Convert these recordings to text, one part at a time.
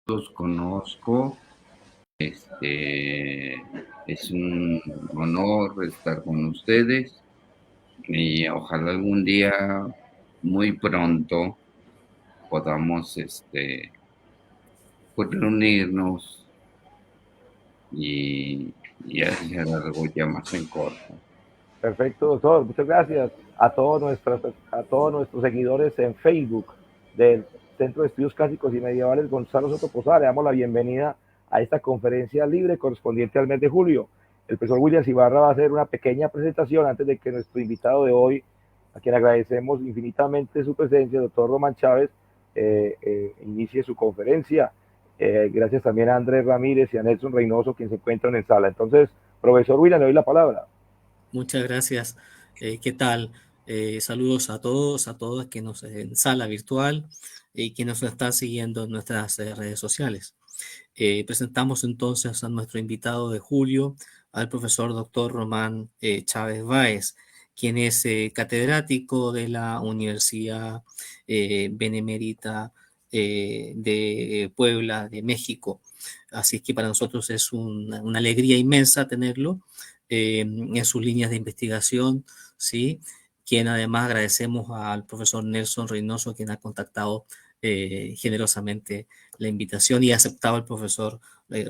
los conozco. Es un honor estar con ustedes y ojalá algún día, muy pronto, podamos, pues, reunirnos y hacer algo ya más en corto. Perfecto, doctor. Muchas gracias a todos nuestros seguidores en Facebook del Centro de Estudios Clásicos y Medievales Gonzalo Soto Posada. Le damos la bienvenida a esta conferencia libre correspondiente al mes de julio. El profesor William Ibarra va a hacer una pequeña presentación antes de que nuestro invitado de hoy, a quien agradecemos infinitamente su presencia, el doctor Román Chávez, inicie su conferencia. Gracias también a Andrés Ramírez y a Nelson Reynoso, quien se encuentran en sala. Entonces, profesor William, le doy la palabra. Muchas gracias. ¿Qué tal? Saludos a todos que nos en sala virtual y que nos están siguiendo en nuestras redes sociales. Presentamos entonces a nuestro invitado de julio, al profesor doctor Román Chávez Báez, quien es catedrático de la Universidad Benemérita de Puebla, de México. Así que para nosotros es una alegría inmensa tenerlo en sus líneas de investigación, ¿sí? Quien además agradecemos al profesor Nelson Reynoso, quien ha contactado generosamente la invitación y ha aceptado el profesor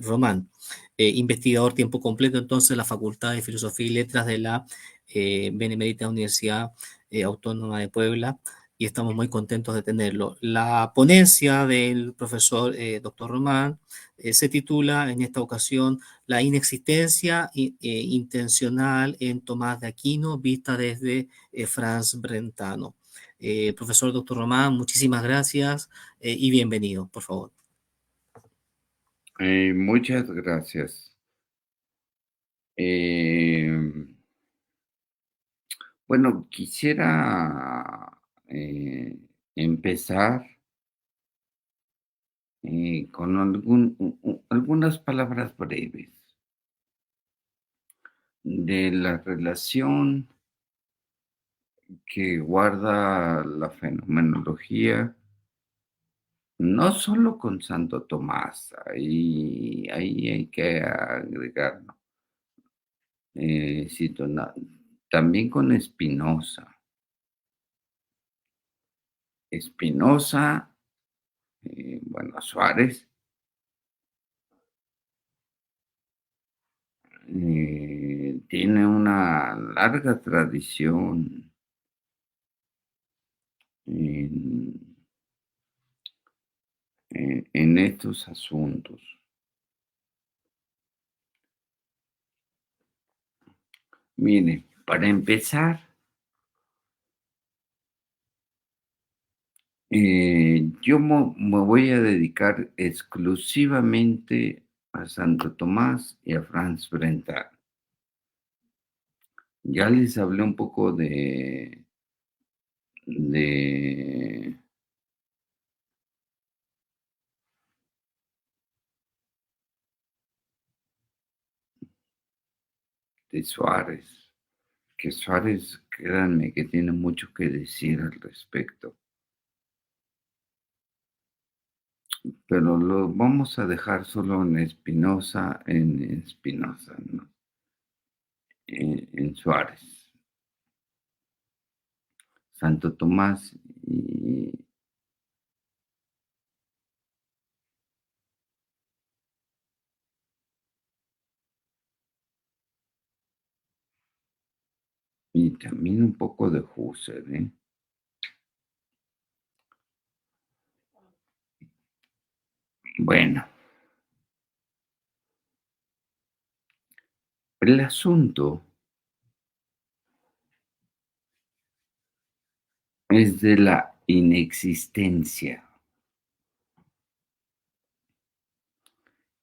Román, investigador tiempo completo entonces en la Facultad de Filosofía y Letras de la Benemérita Universidad Autónoma de Puebla, y estamos muy contentos de tenerlo. La ponencia del profesor doctor Román se titula en esta ocasión La inexistencia intencional en Tomás de Aquino vista desde Franz Brentano. Profesor doctor Román, muchísimas gracias y bienvenido, por favor. Muchas gracias. Eh, bueno, quisiera empezar con algunas palabras breves de la relación que guarda la fenomenología, no solo con Santo Tomás, ahí hay que agregar, ¿no? También con Spinoza. Spinoza, bueno, Suárez, tiene una larga tradición en, en estos asuntos. Mire, para empezar, yo me voy a dedicar exclusivamente a Santo Tomás y a Franz Brentano. Ya les hablé un poco de, de Suárez, que Suárez, créanme que tiene mucho que decir al respecto, pero lo vamos a dejar solo en Spinoza, ¿no? En Suárez. Santo Tomás y también un poco de Husserl, ¿eh? Bueno, el asunto es de la inexistencia.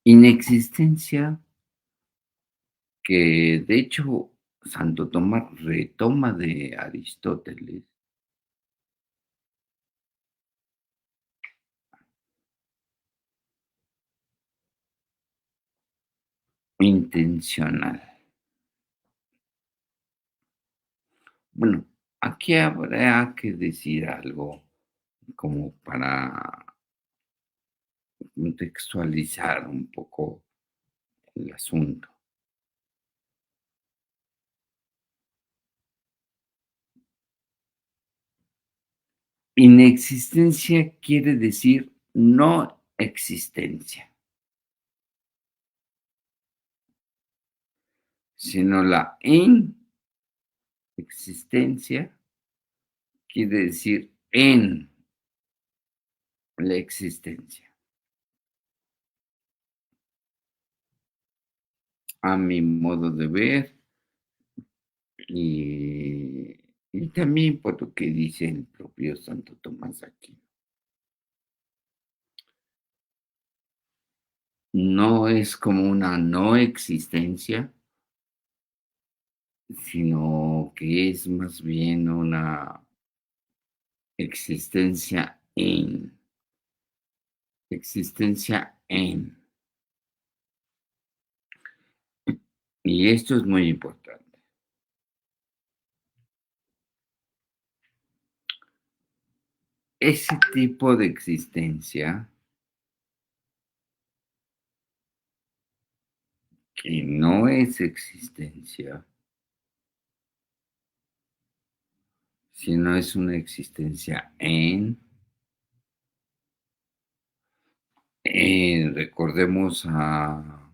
Inexistencia que de hecho Santo Tomás retoma de Aristóteles intencional. Bueno, aquí habrá que decir algo como para contextualizar un poco el asunto. Inexistencia quiere decir no existencia, sino la inexistencia quiere decir en la existencia. A mi modo de ver, y, y también por lo que dice el propio Santo Tomás aquí. No es como una no existencia, sino que es más bien una existencia existencia en. Y esto es muy importante. Ese tipo de existencia que no es existencia, sino es una existencia en. Recordemos a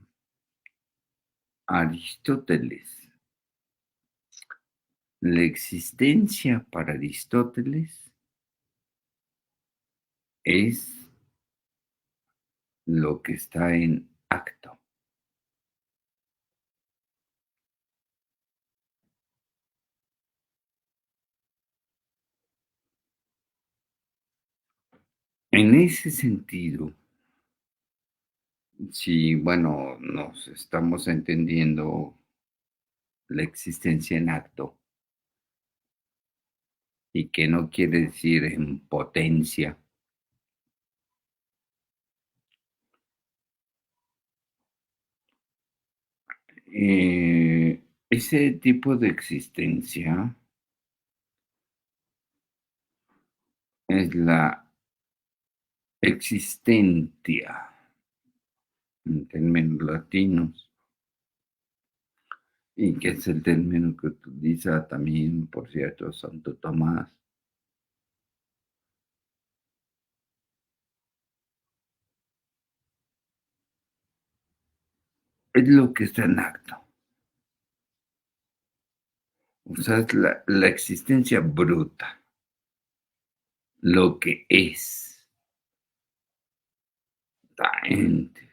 Aristóteles. La existencia para Aristóteles es lo que está en acto. En ese sentido, si, bueno, nos estamos entendiendo la existencia en acto, y que no quiere decir en potencia. Ese tipo de existencia es la existentia en términos latinos, y que es el término que utiliza también, por cierto, Santo Tomás. Es lo que está en acto. O sea, es la existencia bruta, lo que es, la ente.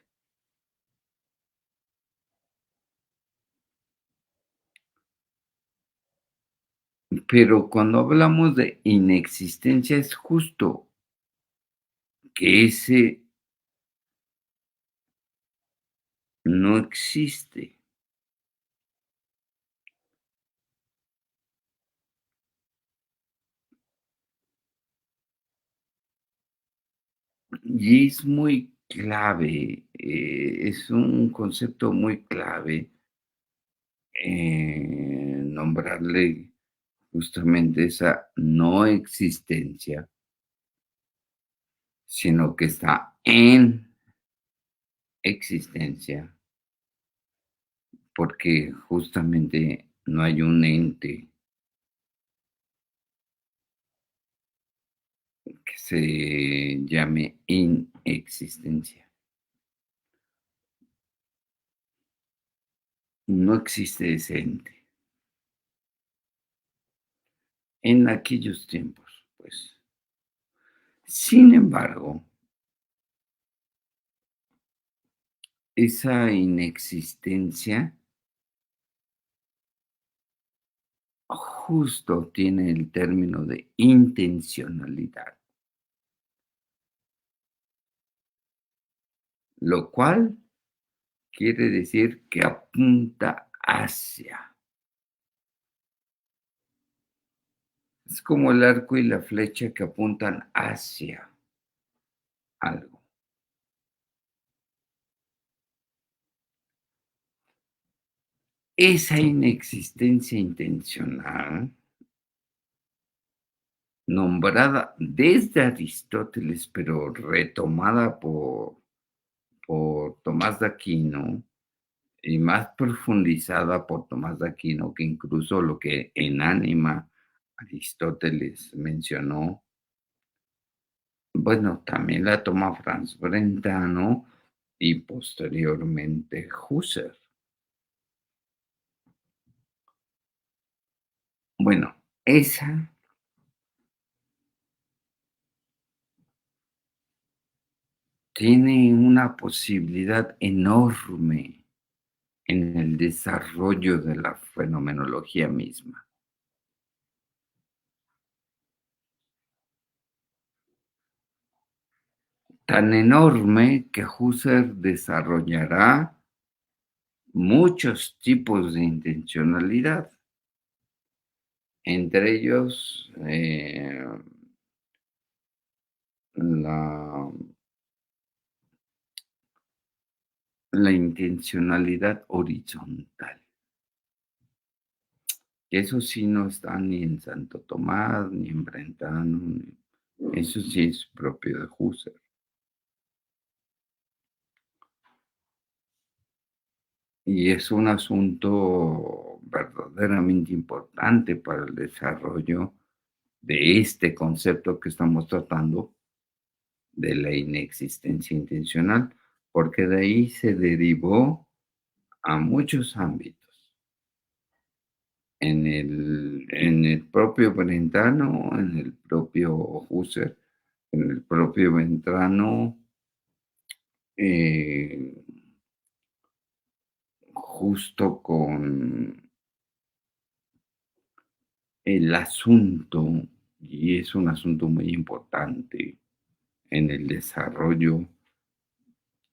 Pero cuando hablamos de inexistencia es justo que ese no existe. Y es muy clave, es un concepto muy clave, nombrarle justamente esa no existencia, sino que está en existencia, porque justamente no hay un ente que se llame inexistencia. No existe ese ente. En aquellos tiempos, pues. Sin embargo, esa inexistencia justo tiene el término de intencionalidad, lo cual quiere decir que apunta hacia. Es como el arco y la flecha que apuntan hacia algo. Esa inexistencia intencional, nombrada desde Aristóteles, pero retomada por por Tomás de Aquino y más profundizada por Tomás de Aquino, que incluso lo que en Ánima Aristóteles mencionó, bueno, también la toma Franz Brentano y posteriormente Husserl. Bueno, esa tiene una posibilidad enorme en el desarrollo de la fenomenología misma. Tan enorme que Husserl desarrollará muchos tipos de intencionalidad, entre ellos la, la intencionalidad horizontal. Eso sí no está ni en Santo Tomás, ni en Brentano, eso sí es propio de Husserl. Y es un asunto verdaderamente importante para el desarrollo de este concepto que estamos tratando, de la inexistencia intencional, porque de ahí se derivó a muchos ámbitos. En el propio Brentano, en el propio Husserl, en el propio Brentano, eh, justo con el asunto, y es un asunto muy importante en el desarrollo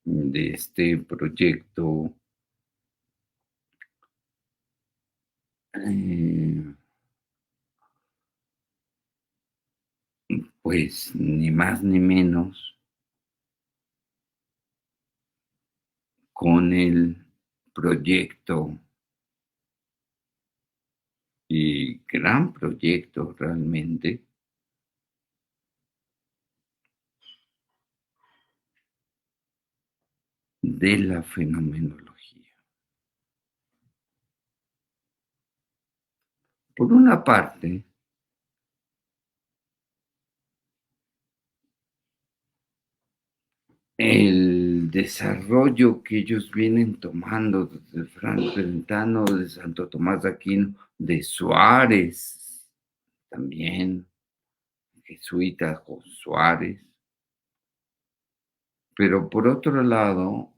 de este proyecto, eh, pues ni más ni menos con el proyecto y gran proyecto realmente de la fenomenología. Por una parte, el desarrollo que ellos vienen tomando desde Franz Brentano, de Santo Tomás de Aquino, de Suárez, también, jesuita Suárez, pero por otro lado,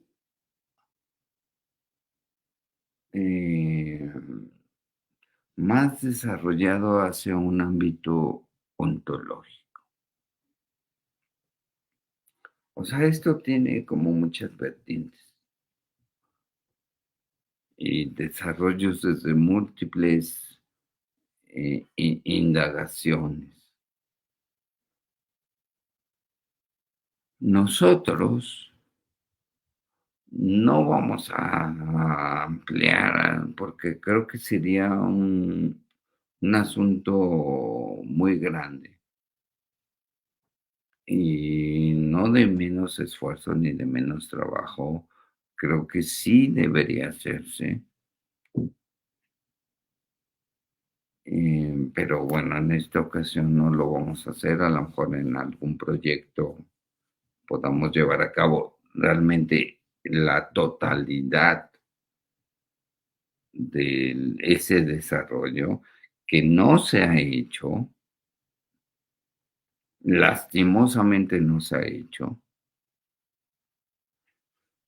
eh, más desarrollado hacia un ámbito ontológico. O sea, esto tiene como muchas vertientes y desarrollos desde múltiples indagaciones. Nosotros no vamos a ampliar, porque creo que sería un asunto muy grande y no de menos esfuerzo ni de menos trabajo. Creo que sí debería hacerse. Pero bueno, en esta ocasión no lo vamos a hacer, a lo mejor en algún proyecto podamos llevar a cabo realmente la totalidad de ese desarrollo que no se ha hecho, lastimosamente no se ha hecho.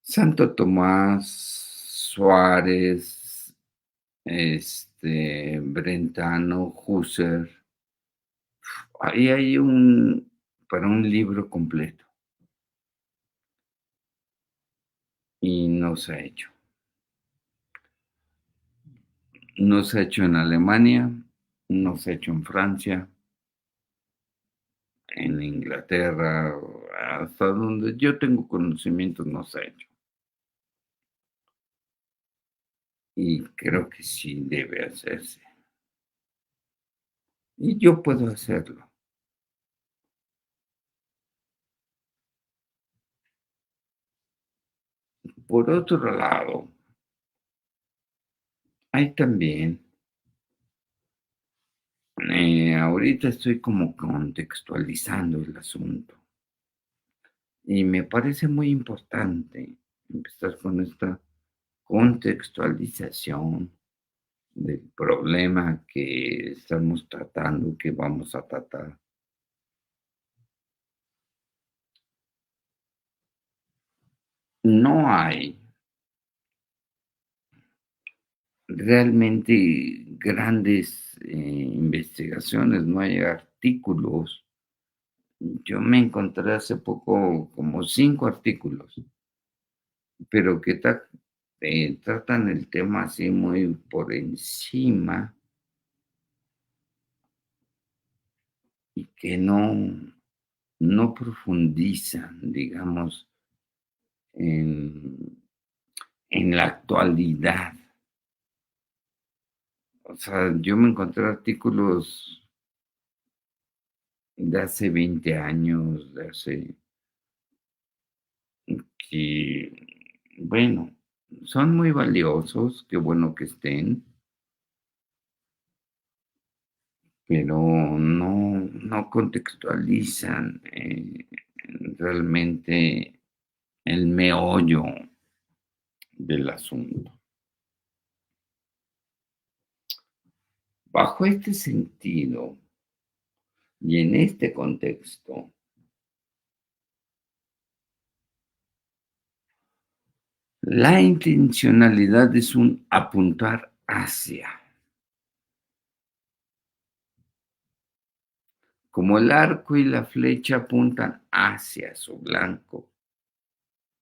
Santo Tomás, Suárez, Brentano, Husserl, ahí hay para un libro completo y no se ha hecho. No se ha hecho en Alemania, no se ha hecho en Francia, en Inglaterra, hasta donde yo tengo conocimientos no se ha hecho. Y creo que sí debe hacerse. Y yo puedo hacerlo. por otro lado, hay también, ahorita estoy como contextualizando el asunto y me parece muy importante empezar con esta contextualización del problema que estamos tratando, que vamos a tratar. No hay realmente grandes, investigaciones, no hay artículos. Yo me encontré hace poco como 5 artículos, pero que tratan el tema así muy por encima y que no profundizan, digamos, en la actualidad. O sea, yo me encontré artículos de hace 20 años, de hace que, bueno, son muy valiosos, qué bueno que estén, pero no contextualizan, realmente el meollo del asunto. Bajo este sentido y en este contexto, la intencionalidad es un apuntar hacia, como el arco y la flecha apuntan hacia su blanco.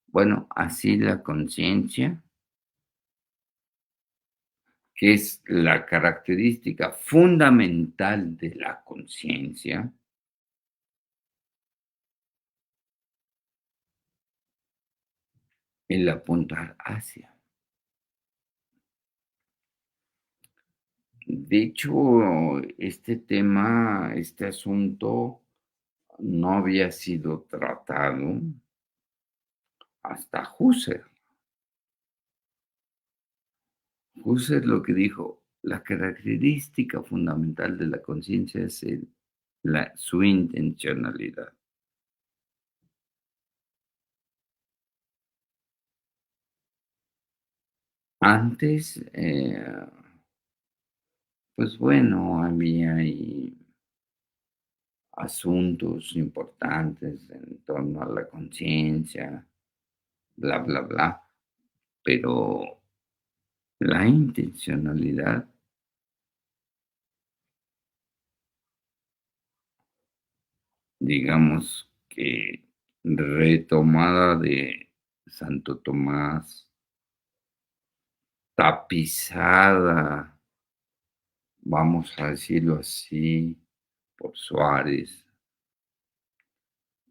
Bueno, así la conciencia, que es la característica fundamental de la conciencia, el apuntar hacia. De hecho, este tema, este asunto no había sido tratado hasta Husserl. Husserl lo que dijo, la característica fundamental de la conciencia es su intencionalidad. Antes, pues bueno, había ahí asuntos importantes en torno a la conciencia, bla, bla, bla, pero la intencionalidad, digamos que retomada de Santo Tomás, tapizada, vamos a decirlo así, por Suárez,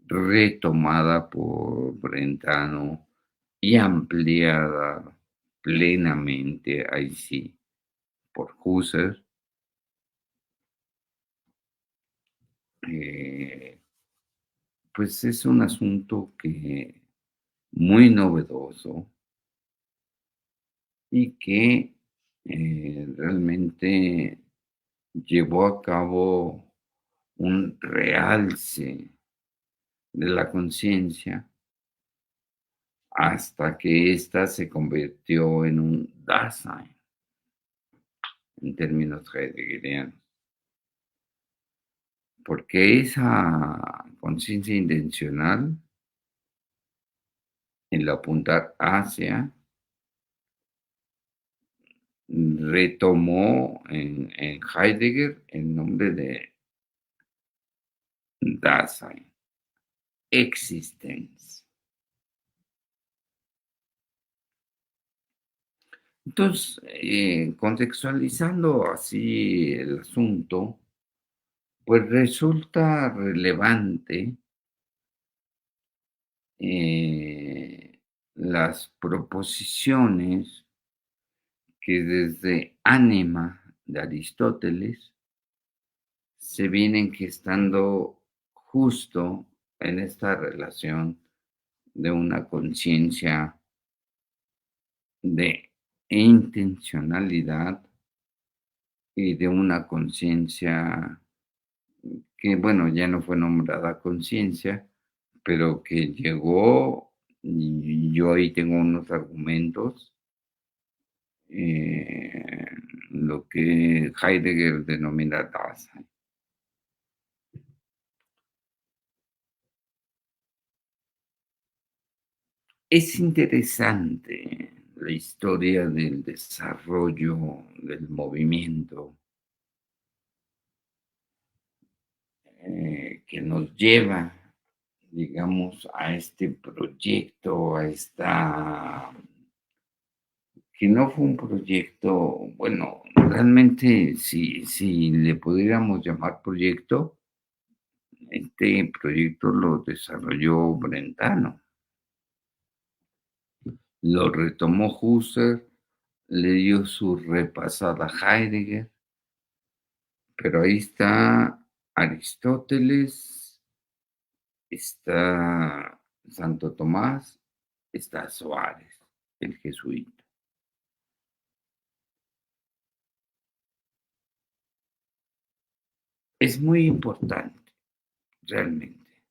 retomada por Brentano y ampliada plenamente, ahí sí, por Husserl, eh, pues es un asunto que muy novedoso y que realmente llevó a cabo un realce de la conciencia hasta que ésta se convirtió en un Dasein, en términos heideggerianos. Porque esa conciencia intencional, el apuntar hacia, retomó en Heidegger el nombre de Dasein, existence. Entonces, contextualizando así el asunto, pues resulta relevante las proposiciones que desde Ánima de Aristóteles se vienen gestando justo en esta relación de una conciencia de intencionalidad y de una conciencia que, bueno, ya no fue nombrada conciencia, pero que llegó, y yo ahí tengo unos argumentos, eh, lo que Heidegger denomina Dasein. Es interesante la historia del desarrollo del movimiento que nos lleva, digamos, a este proyecto, a esta, que no fue un proyecto, bueno, realmente si le pudiéramos llamar proyecto, este proyecto lo desarrolló Brentano, lo retomó Husserl, le dio su repasada a Heidegger, pero ahí está Aristóteles, está Santo Tomás, está Suárez, el jesuita. Es muy importante, realmente,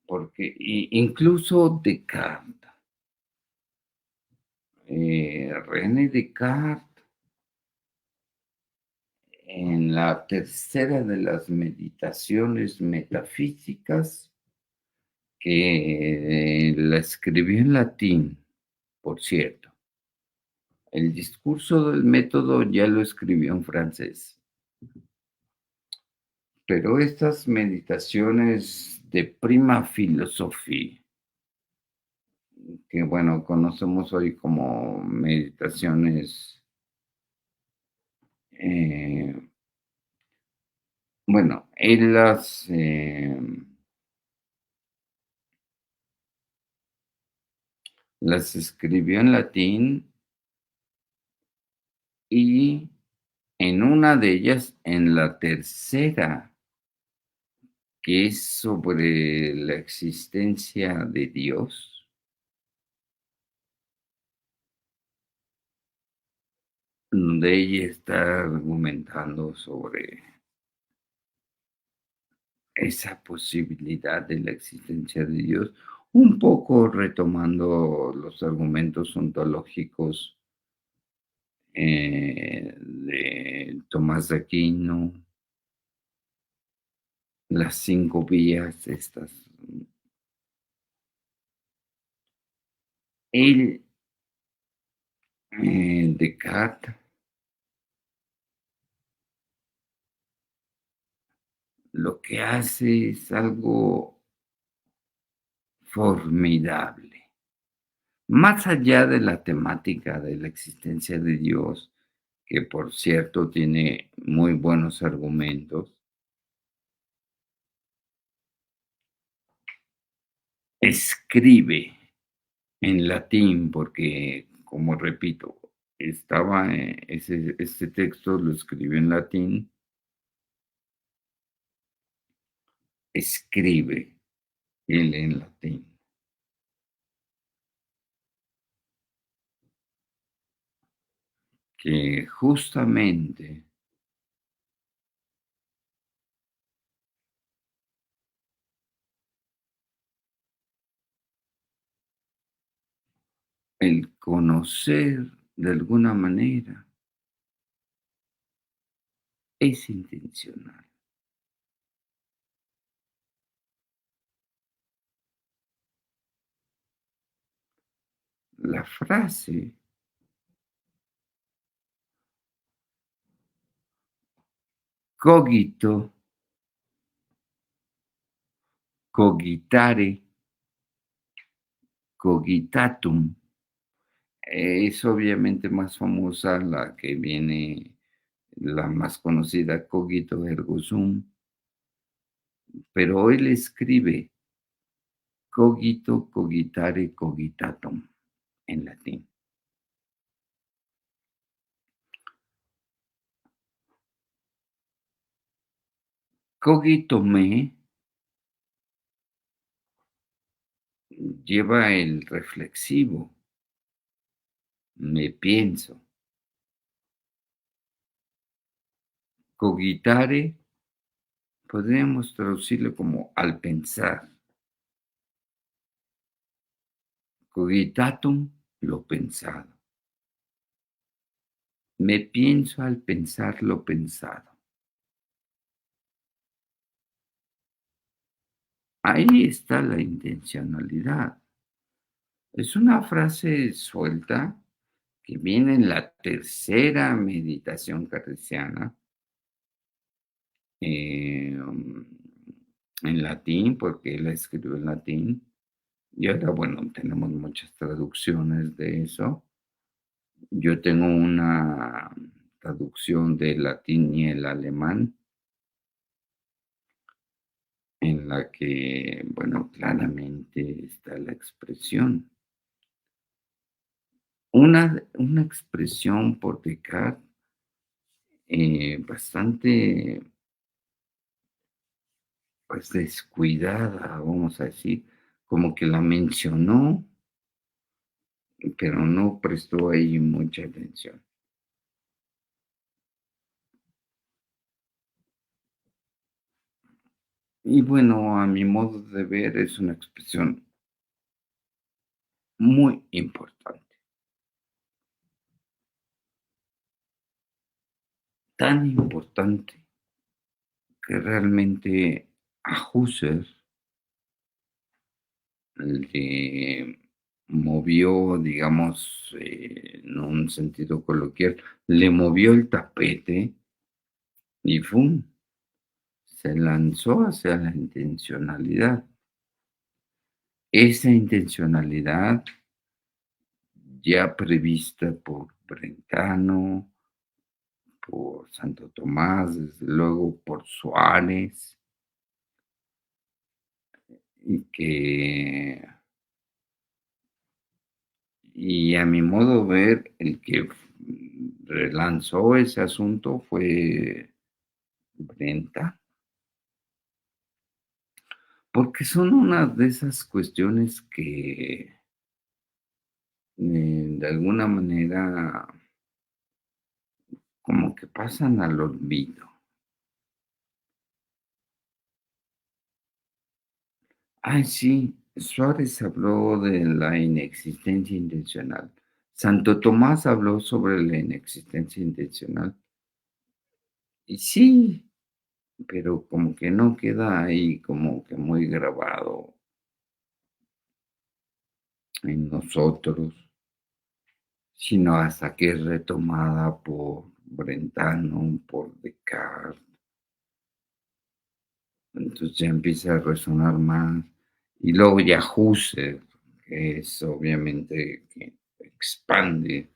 porque incluso Descartes, René Descartes, en la tercera de las meditaciones metafísicas, que la escribió en latín, por cierto. El discurso del método ya lo escribió en francés, pero estas meditaciones de prima filosofía, que bueno, conocemos hoy como meditaciones, eh, bueno, él las escribió en latín y en una de ellas, en la tercera, que es sobre la existencia de Dios, donde ella está argumentando sobre esa posibilidad de la existencia de Dios, un poco retomando los argumentos ontológicos de Tomás de Aquino, las 5 vías estas. Él, Descartes, lo que hace es algo formidable. Más allá de la temática de la existencia de Dios, que por cierto tiene muy buenos argumentos, escribe en latín, porque, como repito, estaba, ese texto lo escribió en latín, escribe él en latín, que justamente el conocer de alguna manera es intencional. La frase cogito, cogitare, cogitatum, es obviamente más famosa la que viene, la más conocida, cogito ergo sum, pero él escribe cogito, cogitare, cogitatum en latín. Cogito me lleva el reflexivo, me pienso. Cogitare podríamos traducirlo como al pensar. Cogitatum, lo pensado. Me pienso al pensar lo pensado. Ahí está la intencionalidad. Es una frase suelta que viene en la tercera meditación cartesiana, em, en latín, porque él la escribió en latín, y ahora, bueno, tenemos muchas traducciones de eso. Yo tengo una traducción del latín y el alemán, en la que, bueno, claramente está la expresión. Una expresión por Descartes bastante, pues, descuidada, vamos a decir, como que la mencionó, pero no prestó ahí mucha atención. Y bueno, a mi modo de ver, es una expresión muy importante, tan importante que realmente a Husserl le movió, digamos, en un sentido coloquial, le movió el tapete y ¡fum! Se lanzó hacia la intencionalidad. Esa intencionalidad ya prevista por Brentano, por Santo Tomás, desde luego por Suárez, y que, y a mi modo de ver, el que relanzó ese asunto fue Brenta, porque son una de esas cuestiones que de alguna manera como que pasan al olvido. Ay, sí, Suárez habló de la inexistencia intencional. Santo Tomás habló sobre la inexistencia intencional. Y sí, pero como que no queda ahí como que muy grabado en nosotros, sino hasta que es retomada por Brentano, por Descartes. Entonces ya empieza a resonar más. Y luego ya Husserl, que es obviamente que expande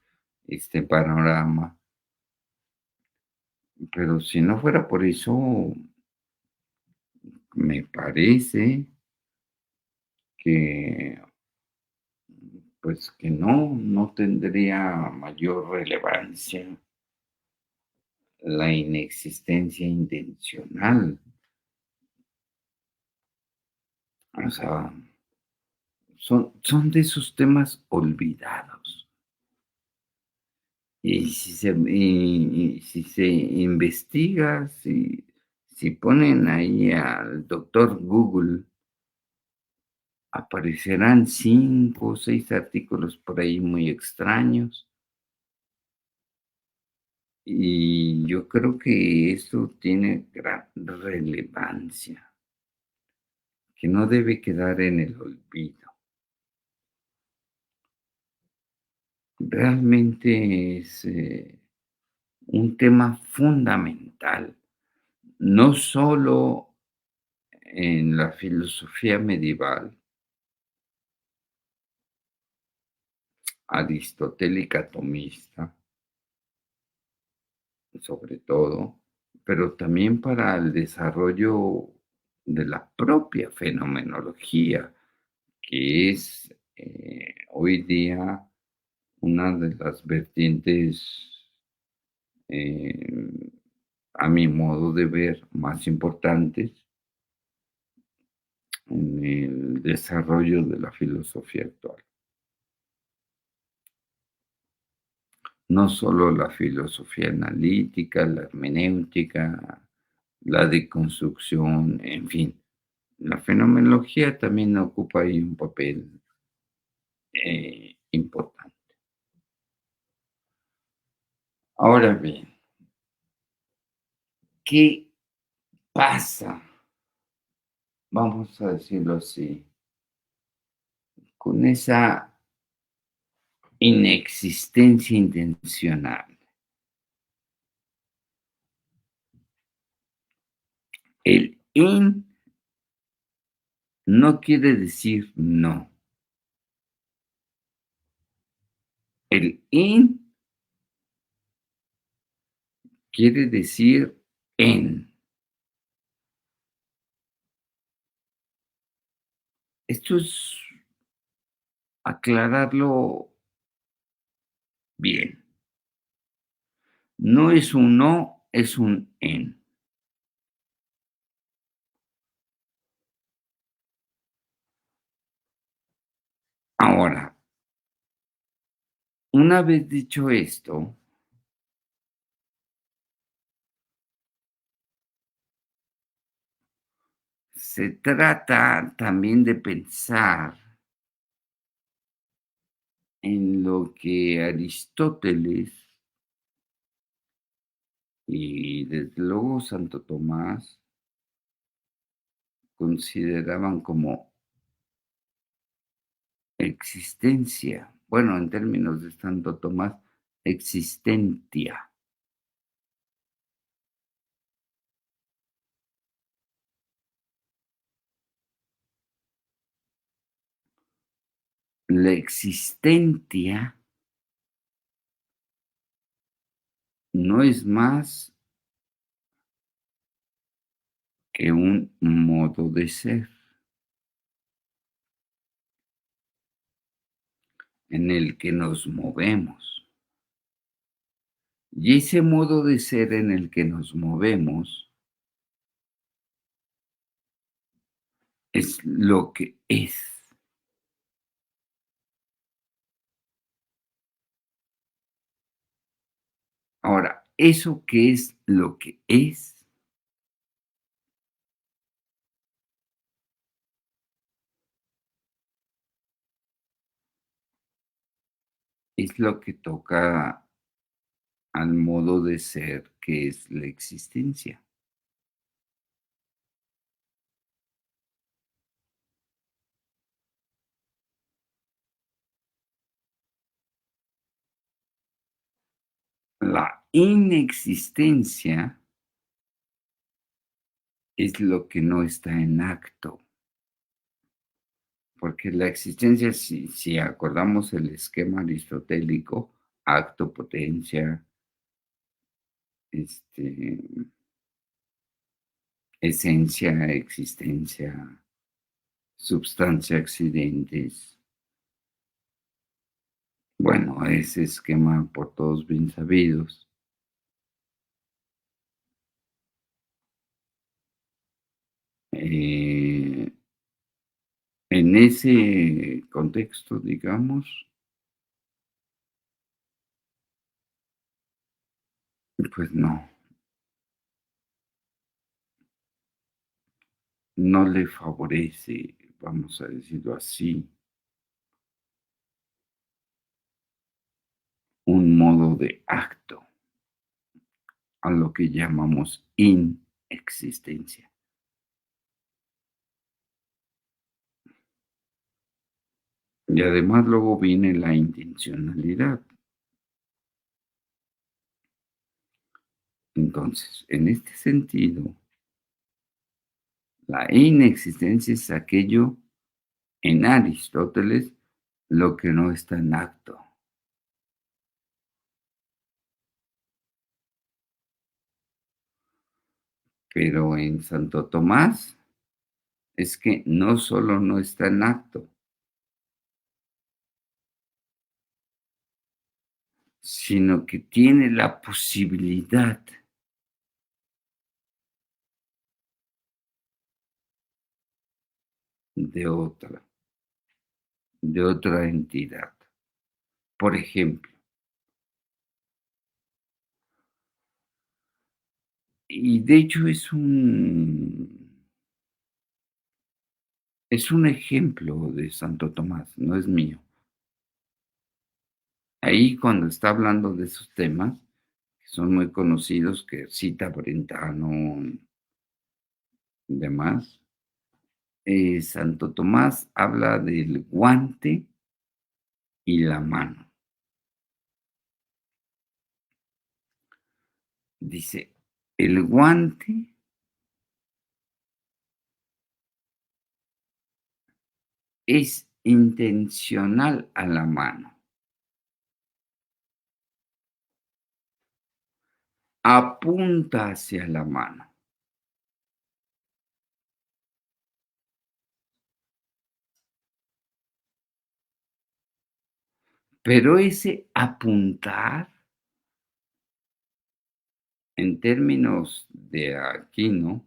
este panorama. Pero si no fuera por eso, me parece que, pues que no tendría mayor relevancia la inexistencia intencional. O sea, son de esos temas olvidados. Y si se investiga, si ponen ahí al doctor Google, aparecerán 5 o 6 artículos por ahí muy extraños. Y yo creo que esto tiene gran relevancia, que no debe quedar en el olvido. Realmente es un tema fundamental, no solo en la filosofía medieval, aristotélica tomista, sobre todo, pero también para el desarrollo de la propia fenomenología, que es hoy día una de las vertientes, eh, a mi modo de ver, más importantes en el desarrollo de la filosofía actual. no solo la filosofía analítica, la hermenéutica, la deconstrucción, en fin. La fenomenología también ocupa ahí un papel importante. Ahora bien, ¿qué pasa? Vamos a decirlo así, con esa inexistencia intencional. El in no quiere decir no. El in quiere decir en. Esto es aclararlo bien. No es un no, es un en. Ahora, una vez dicho esto, se trata también de pensar en lo que Aristóteles y desde luego Santo Tomás consideraban como existencia. Bueno, en términos de Santo Tomás, existentia. La existencia no es más que un modo de ser en el que nos movemos. Y ese modo de ser en el que nos movemos es lo que es. Ahora, eso que es lo que es lo que toca al modo de ser que es la existencia. La inexistencia es lo que no está en acto, porque la existencia, si acordamos el esquema aristotélico, acto, potencia, este, esencia, existencia, substancia, accidentes. Bueno, ese esquema por todos bien sabidos. Eh, en ese contexto, digamos, pues no le favorece, vamos a decirlo así, un modo de acto a lo que llamamos inexistencia. Y además luego viene la intencionalidad. Entonces, en este sentido, la inexistencia es aquello en Aristóteles lo que no está en acto. Pero en Santo Tomás es que no solo no está en acto, sino que tiene la posibilidad de de otra entidad. Por ejemplo, Y de hecho es un ejemplo de Santo Tomás, no es mío. Ahí cuando está hablando de esos temas, que son muy conocidos, que cita Brentano y demás, Santo Tomás habla del guante y la mano. Dice, el guante es intencional a la mano, apunta hacia la mano, pero ese apuntar, en términos de Aquino,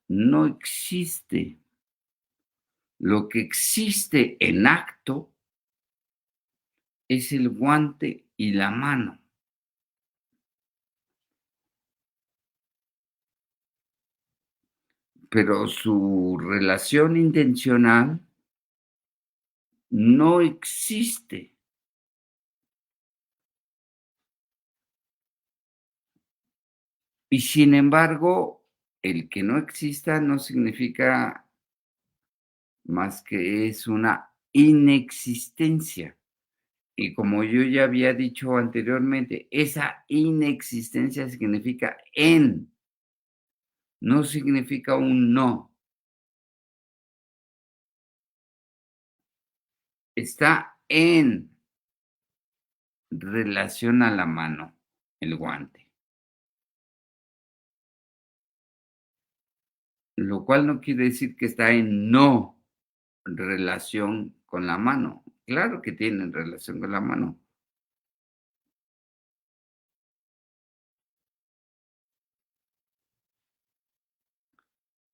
no existe. Lo que existe en acto es el guante y la mano, pero su relación intencional no existe. Y sin embargo, el que no exista no significa más que es una inexistencia. Y como yo ya había dicho anteriormente, esa inexistencia significa en, no significa un no. Está en relación a la mano, el guante. Lo cual no quiere decir que está en no relación con la mano. Claro que tienen relación con la mano.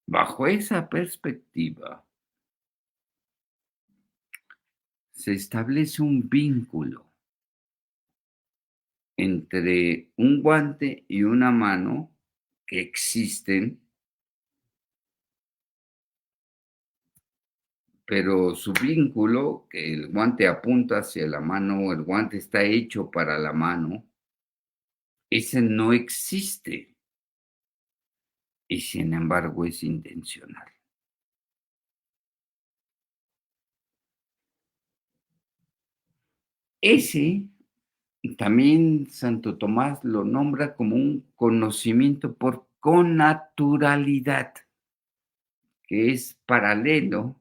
Bajo esa perspectiva, se establece un vínculo entre un guante y una mano que existen, pero su vínculo, que el guante apunta hacia la mano o el guante está hecho para la mano, ese no existe y sin embargo es intencional. Ese también Santo Tomás lo nombra como un conocimiento por connaturalidad, que es paralelo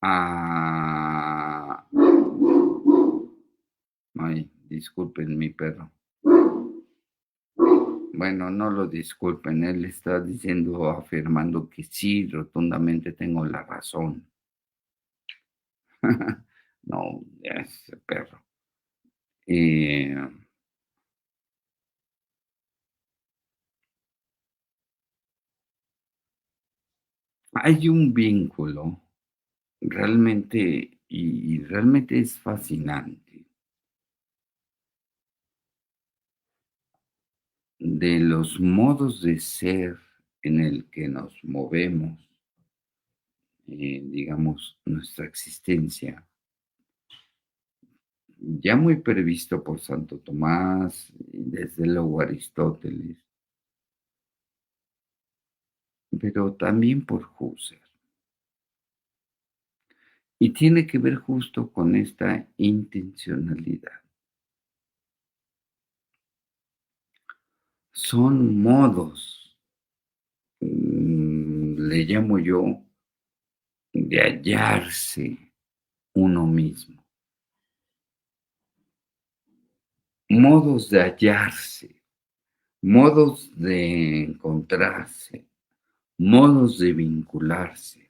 a... Ay, disculpen mi perro. Bueno, no lo disculpen, él está diciendo, afirmando que sí, rotundamente tengo la razón. No, ese perro. Eh, Hay un vínculo realmente, y realmente es fascinante, de los modos de ser en el que nos movemos, digamos, nuestra existencia, ya muy previsto por Santo Tomás y desde luego Aristóteles, pero también por Husserl. Y tiene que ver justo con esta intencionalidad. Son modos, le llamo yo, de hallarse uno mismo, modos de hallarse, modos de encontrarse, modos de vincularse,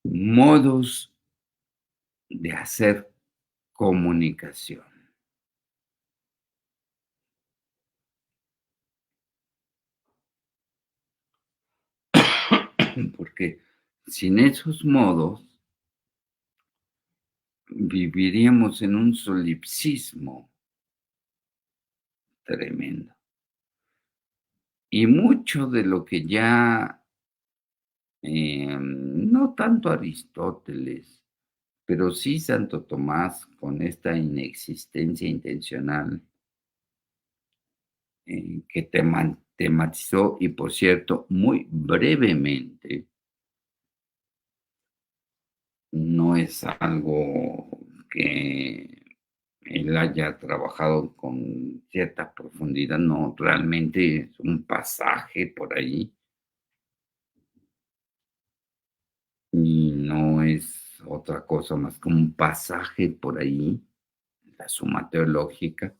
modos de hacer comunicación. Porque sin esos modos viviríamos en un solipsismo tremendo. Y mucho de lo que ya, no tanto Aristóteles, pero sí Santo Tomás con esta inexistencia intencional, que tematizó y, por cierto, muy brevemente. No es algo que él haya trabajado con cierta profundidad, no, realmente es un pasaje por ahí y no es otra cosa más que un pasaje por ahí, la Suma Teológica,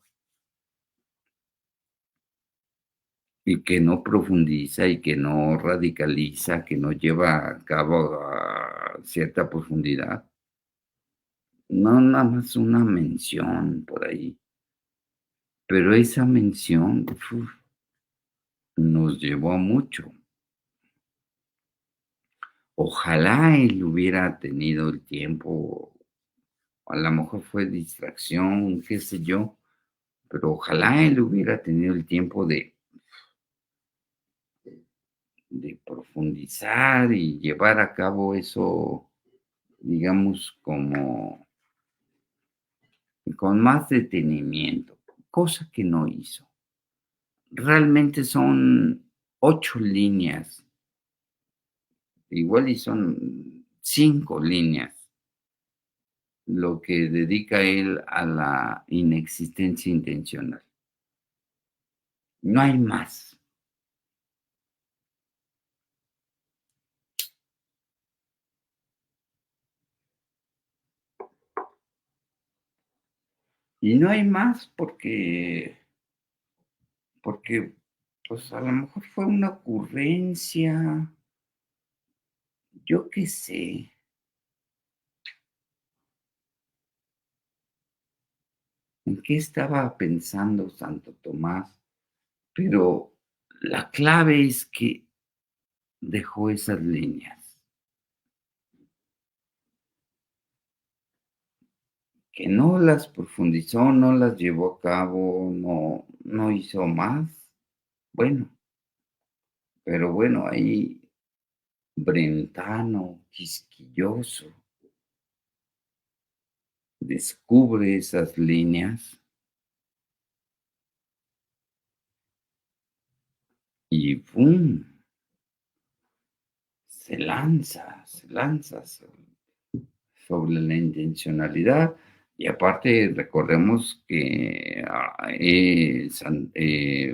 y que no profundiza y que no radicaliza, que no lleva a cabo a cierta profundidad. No, nada más una mención por ahí, pero esa mención, nos llevó a mucho. Ojalá él hubiera tenido el tiempo, a lo mejor fue distracción, qué sé yo, pero ojalá él hubiera tenido el tiempo de profundizar y llevar a cabo eso, digamos, como con más detenimiento, cosa que no hizo. Realmente son 8 líneas, igual y son 5 líneas lo que dedica él a la inexistencia intencional. No hay más. Y no hay más porque, pues, a lo mejor fue una ocurrencia, yo qué sé, en qué estaba pensando Santo Tomás, pero la clave es que dejó esas líneas, que no las profundizó, no las llevó a cabo, no hizo más. Bueno, pero bueno, ahí Brentano, quisquilloso, descubre esas líneas y ¡pum! Se lanza sobre la intencionalidad. Y aparte, recordemos que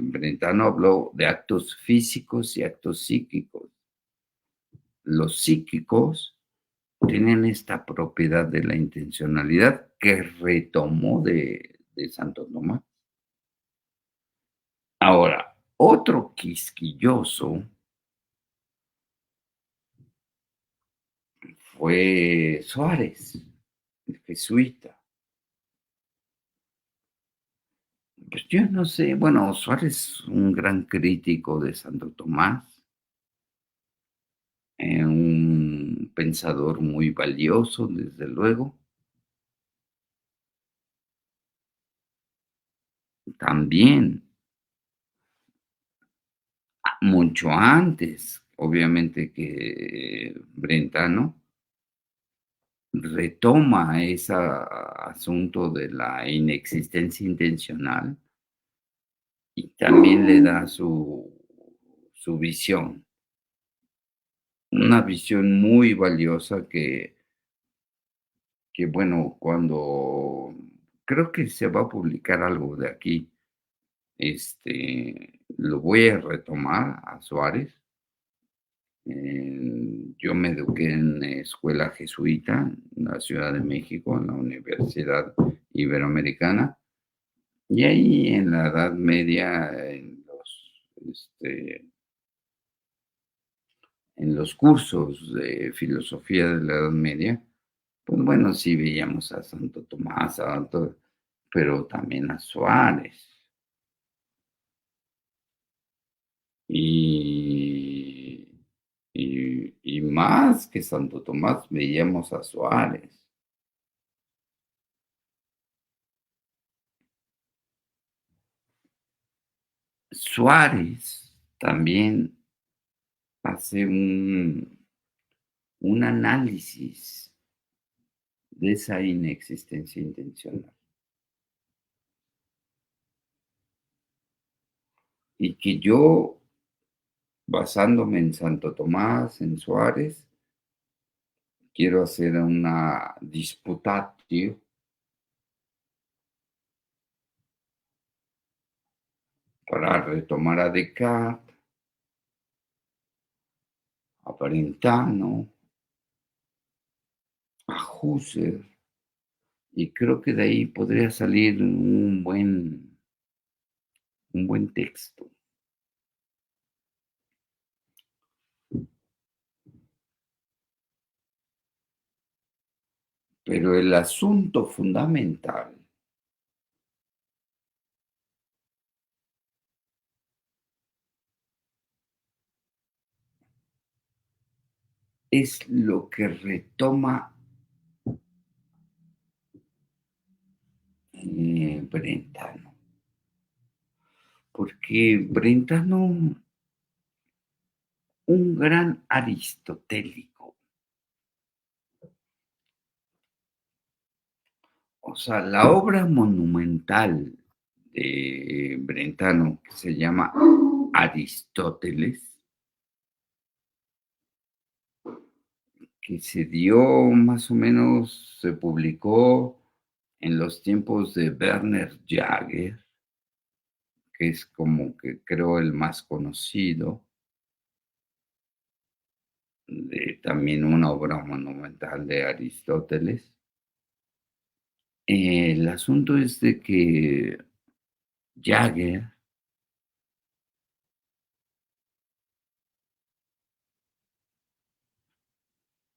Brentano habló de actos físicos y actos psíquicos. Los psíquicos tienen esta propiedad de la intencionalidad que retomó de Santo Tomás. Ahora, otro quisquilloso fue Suárez, el jesuita. Pues yo no sé, bueno, Suárez es un gran crítico de Santo Tomás, un pensador muy valioso, desde luego. También, mucho antes, obviamente, que Brentano, retoma ese asunto de la inexistencia intencional y también le da su visión, una visión muy valiosa que bueno, cuando creo que se va a publicar algo de aquí, lo voy a retomar a Suárez. Yo me eduqué en escuela jesuita en la Ciudad de México, en la Universidad Iberoamericana, y ahí en la Edad Media, en los cursos de filosofía de la Edad Media, pues bueno, sí veíamos a Santo Tomás, pero también a Suárez. Y, y más que Santo Tomás, veíamos a Suárez. Suárez también hace un análisis de esa inexistencia intencional. Y que yo, basándome en Santo Tomás, en Suárez, quiero hacer una disputatio para retomar a Descartes, a Brentano, a Husserl, y creo que de ahí podría salir un buen texto. Pero el asunto fundamental es lo que retoma Brentano. Porque Brentano, un gran aristotélico, o sea, la obra monumental de Brentano, que se llama Aristóteles, que se dio más o menos, se publicó en los tiempos de Werner Jaeger, que es como que creo el más conocido, de también una obra monumental de Aristóteles. El asunto es de que Jaeger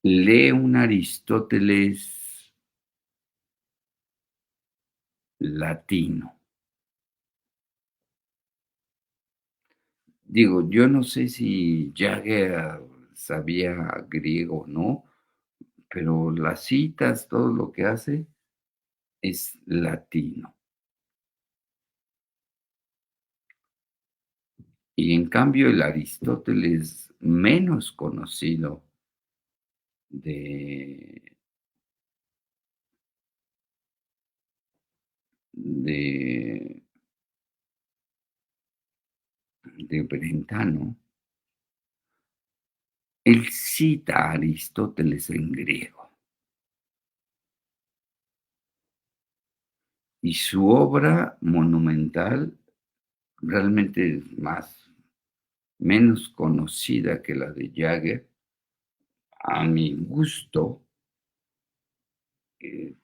lee un Aristóteles latino. Digo, yo no sé si Jagger sabía griego o no, pero las citas, todo lo que hace es latino. Y en cambio el Aristóteles menos conocido de, de, de Brentano, él cita a Aristóteles en griego. Y su obra monumental realmente es menos conocida que la de Jagger, a mi gusto,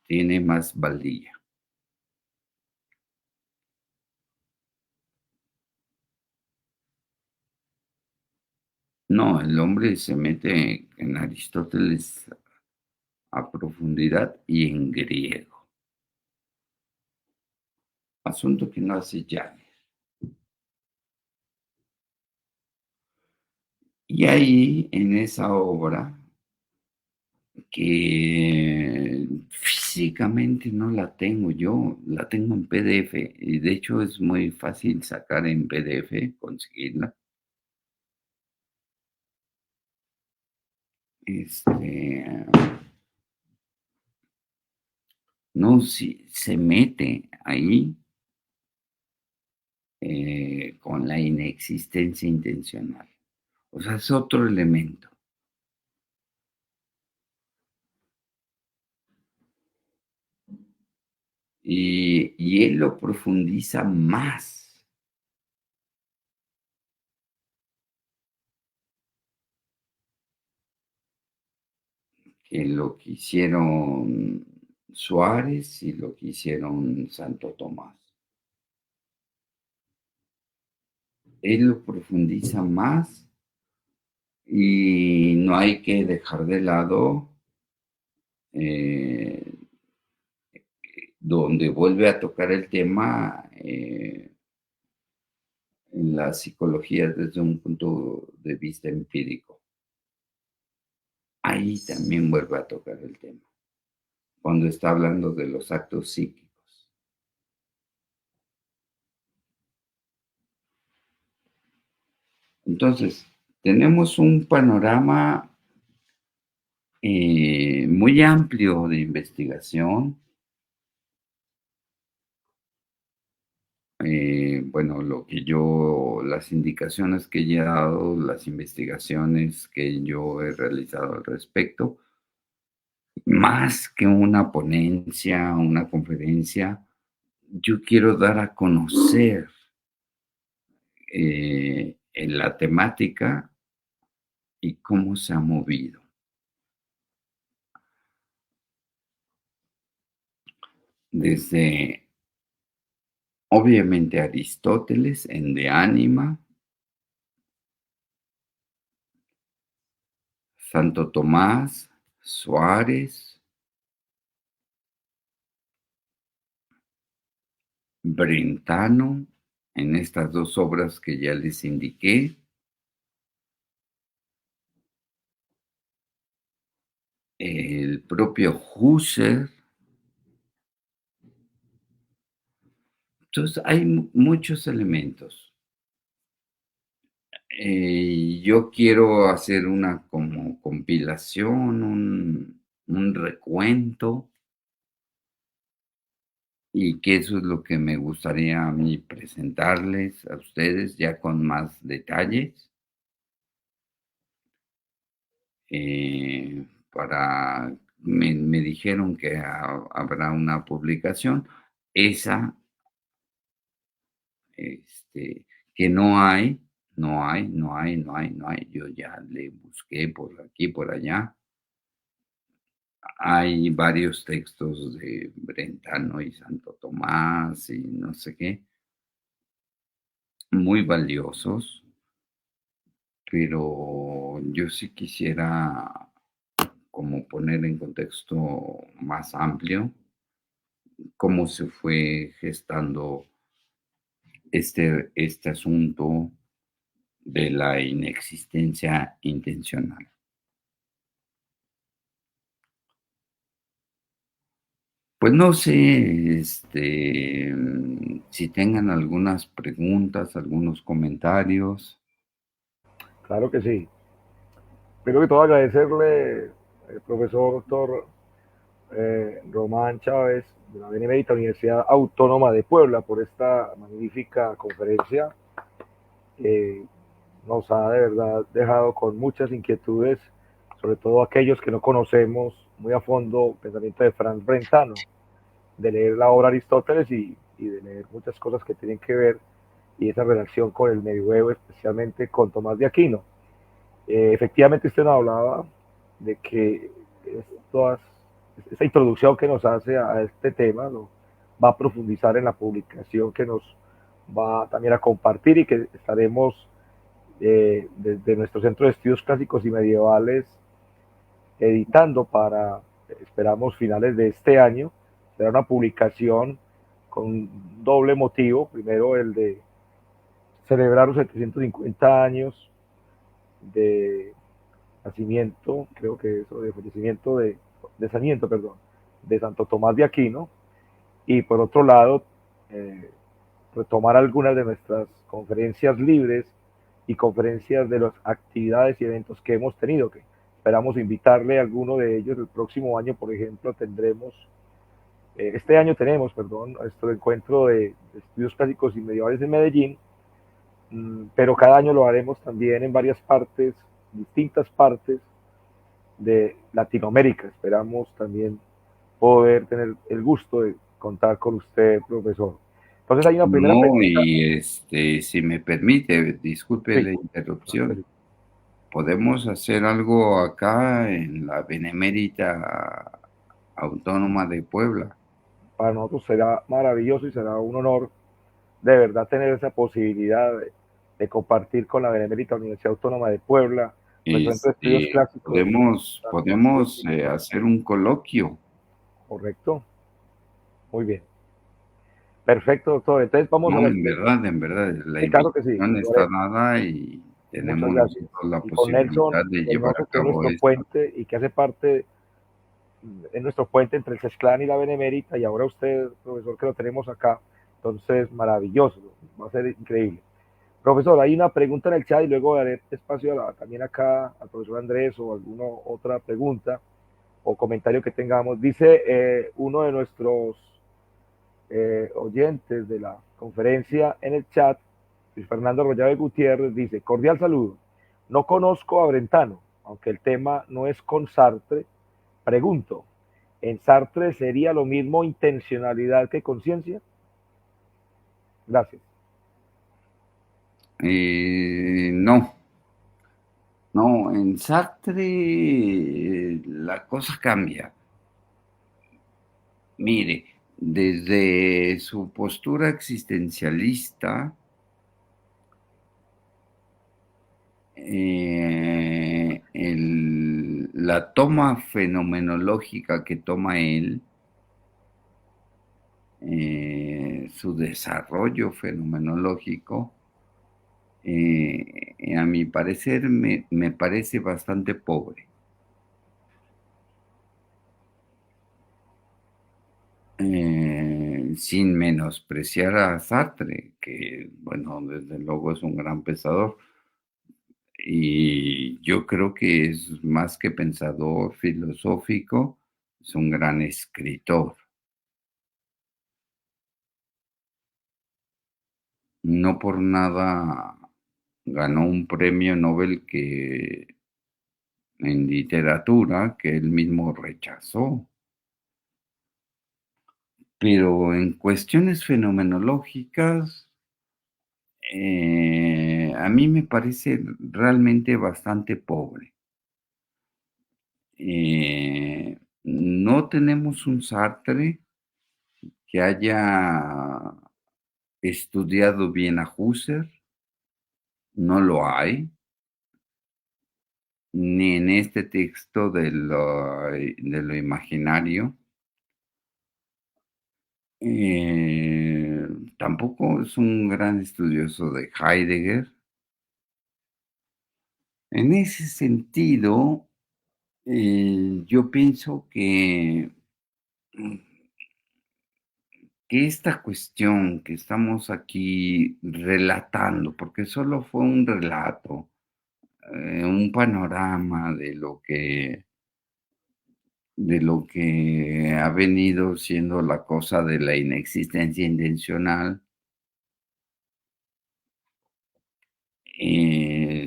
tiene más valía. No, el hombre se mete en Aristóteles a profundidad y en griego, asunto que no hace Jagger. Y ahí, en esa obra, que físicamente no la tengo yo, la tengo en PDF, y de hecho es muy fácil sacar en PDF, conseguirla. Este, no, si se mete ahí con la inexistencia intencional. O sea, es otro elemento. Y él lo profundiza más. Que lo que hicieron Suárez y lo que hicieron Santo Tomás. Él lo profundiza más y no hay que dejar de lado eh, donde vuelve a tocar el tema en la psicología desde un punto de vista empírico. Ahí también vuelve a tocar el tema, cuando está hablando de los actos psíquicos. Entonces, tenemos un panorama muy amplio de investigación. Bueno, las indicaciones que he dado, las investigaciones que yo he realizado al respecto, más que una ponencia, una conferencia, yo quiero dar a conocer en la temática y cómo se ha movido. Desde, obviamente, Aristóteles en De Anima, Santo Tomás, Suárez, Brentano, en estas dos obras que ya les indiqué, el propio Husserl. Entonces, hay muchos elementos. Yo quiero hacer una como compilación, un recuento, y que eso es lo que me gustaría a mí presentarles a ustedes ya con más detalles, para me dijeron que habrá una publicación, esa, que no hay, yo ya le busqué por aquí, por allá. Hay varios textos de Brentano y Santo Tomás y no sé qué, muy valiosos, pero yo sí quisiera como poner en contexto más amplio cómo se fue gestando este asunto de la inexistencia intencional. Pues no sé, si tengan algunas preguntas, algunos comentarios. Claro que sí. Primero que todo agradecerle, profesor doctor Román Chávez, de la Benemérita Universidad Autónoma de Puebla, por esta magnífica conferencia. Nos ha de verdad dejado con muchas inquietudes, sobre todo aquellos que no conocemos muy a fondo el pensamiento de Franz Brentano, de leer la obra Aristóteles y de leer muchas cosas que tienen que ver y esa relación con el medioevo, especialmente con Tomás de Aquino. Efectivamente, usted nos hablaba de que esa introducción que nos hace a este tema ¿no? va a profundizar en la publicación que nos va también a compartir y que estaremos desde nuestro Centro de Estudios Clásicos y Medievales editando para, esperamos, finales de este año. Será una publicación con doble motivo. Primero, el de celebrar los 750 años de nacimiento, creo que eso, de fallecimiento, de nacimiento, perdón, de Santo Tomás de Aquino. Y por otro lado, retomar algunas de nuestras conferencias libres y conferencias de las actividades y eventos que hemos tenido, que esperamos invitarle a alguno de ellos. El próximo año, por ejemplo, este año tenemos, perdón, nuestro encuentro de estudios clásicos y medievales en Medellín, pero cada año lo haremos también en varias partes, distintas partes de Latinoamérica. Esperamos también poder tener el gusto de contar con usted, profesor. Entonces hay una primera No, pregunta. y si me permite, disculpe Sí, la claro, interrupción, podemos hacer algo acá en la Benemérita Autónoma de Puebla. para nosotros será maravilloso y será un honor de verdad tener esa posibilidad de compartir con la Benemérita Universidad Autónoma de Puebla, nuestro centro de estudios clásicos. Podemos hacer un coloquio. Correcto, muy bien. Perfecto, doctor. Entonces vamos a No, la en verdad, la sí, claro que sí, invitación lo está haremos. dada y Muchas tenemos gracias. nosotros la Y con Nelson posibilidad de llevar a Reynoso, que es cabo nuestro esto. puente y que hace parte, es nuestro puente entre el CESCLAN y la Benemérita, y ahora usted, profesor, que lo tenemos acá. Entonces, maravilloso, va a ser increíble. Profesor, hay una pregunta en el chat y luego daré espacio también acá al profesor Andrés o alguna otra pregunta o comentario que tengamos. Dice uno de nuestros oyentes de la conferencia en el chat, Luis Fernando Rollave Gutiérrez, dice, cordial saludo. No conozco a Brentano, aunque el tema no es con Sartre. Pregunto, ¿en Sartre sería lo mismo intencionalidad que conciencia? Gracias. No, no, en Sartre la cosa cambia. Mire, desde su postura existencialista, la toma fenomenológica que toma él, su desarrollo fenomenológico, a mi parecer me parece bastante pobre. Sin menospreciar a Sartre, que, bueno, desde luego es un gran pensador. Y yo creo que es más que pensador filosófico, es un gran escritor. No por nada ganó un premio Nobel en literatura que él mismo rechazó. Pero en cuestiones fenomenológicas, a mí me parece realmente bastante pobre. No tenemos un Sartre que haya estudiado bien a Husserl, no lo hay, ni en este texto de lo imaginario. Eh, Tampoco es un gran estudioso de Heidegger. En ese sentido, yo pienso que esta cuestión que estamos aquí relatando, porque solo fue un relato, un panorama de lo que ha venido siendo la cosa de la inexistencia intencional.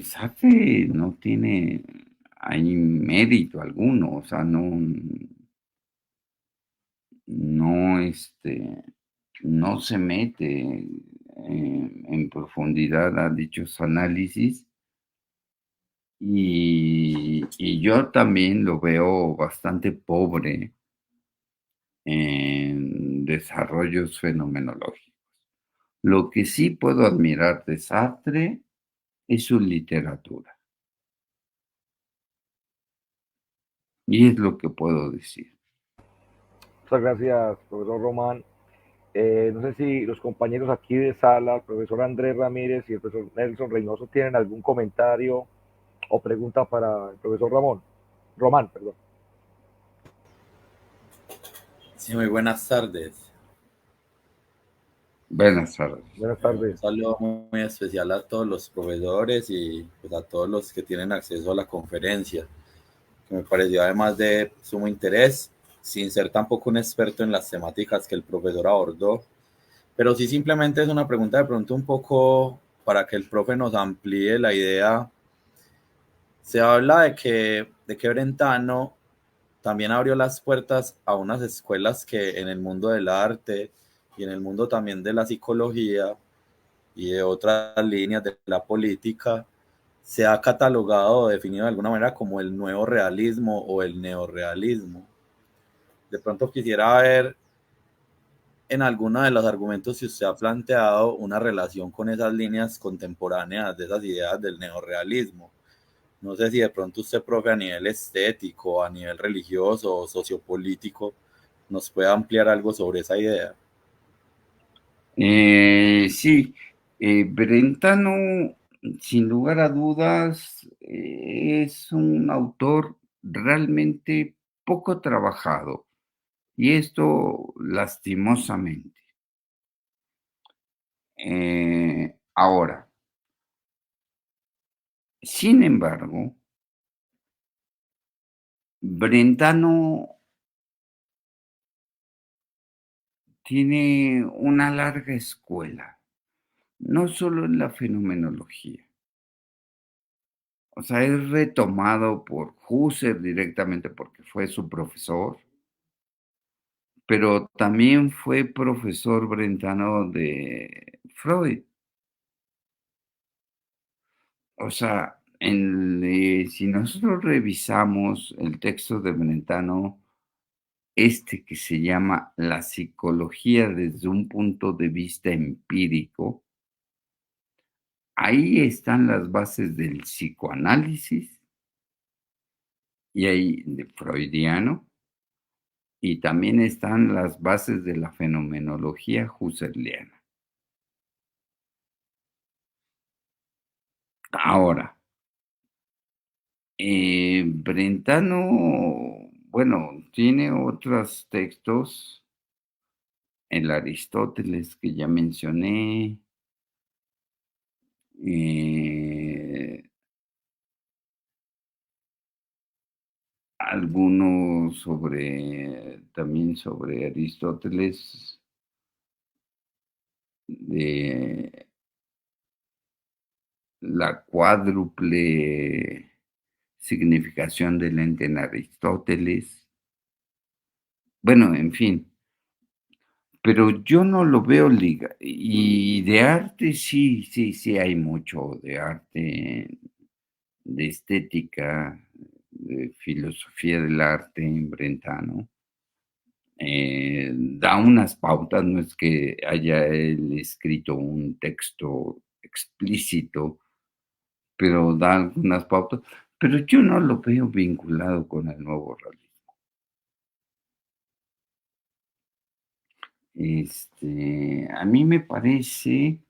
Sartre no tiene ahí mérito alguno, o sea, no se mete en profundidad a dichos análisis. Y yo también lo veo bastante pobre en desarrollos fenomenológicos. Lo que sí puedo admirar de Sartre es su literatura. Y es lo que puedo decir. Muchas gracias, profesor Román. No sé si los compañeros aquí de sala, el profesor Andrés Ramírez y el profesor Nelson Reynoso, tienen algún comentario o pregunta para el profesor Román, perdón. Sí, muy buenas tardes. Buenas tardes. Buenas tardes. Un saludo muy especial a todos los proveedores y pues, a todos los que tienen acceso a la conferencia, que me pareció además de sumo interés, sin ser tampoco un experto en las temáticas que el profesor abordó, pero sí simplemente es una pregunta de pronto un poco para que el profe nos amplíe la idea. Se habla de que Brentano también abrió las puertas a unas escuelas que en el mundo del arte y en el mundo también de la psicología y de otras líneas de la política se ha catalogado o definido de alguna manera como el nuevo realismo o el neorrealismo. De pronto quisiera ver en alguno de los argumentos si usted ha planteado una relación con esas líneas contemporáneas de esas ideas del neorrealismo. No sé si de pronto usted, profe, a nivel estético, a nivel religioso o sociopolítico, nos puede ampliar algo sobre esa idea. Sí, Brentano, sin lugar a dudas, es un autor realmente poco trabajado, y esto lastimosamente. Ahora, Sin embargo, Brentano tiene una larga escuela, no solo en la fenomenología. O sea, es retomado por Husserl directamente porque fue su profesor, pero también fue profesor Brentano de Freud. O sea, si nosotros revisamos el texto de Brentano, que se llama La psicología desde un punto de vista empírico, ahí están las bases del psicoanálisis y ahí de freudiano, y también están las bases de la fenomenología husserliana. Ahora, Brentano, bueno, tiene otros textos, el Aristóteles que ya mencioné, algunos también sobre Aristóteles, de la cuádruple significación del ente en Aristóteles. Bueno, en fin, pero yo no lo veo liga. Y de arte sí, sí, sí hay mucho de arte, de estética, de filosofía del arte en Brentano. Da unas pautas, no es que haya él escrito un texto explícito, pero da algunas pautas, pero yo no lo veo vinculado con el nuevo realismo. A mí me parece,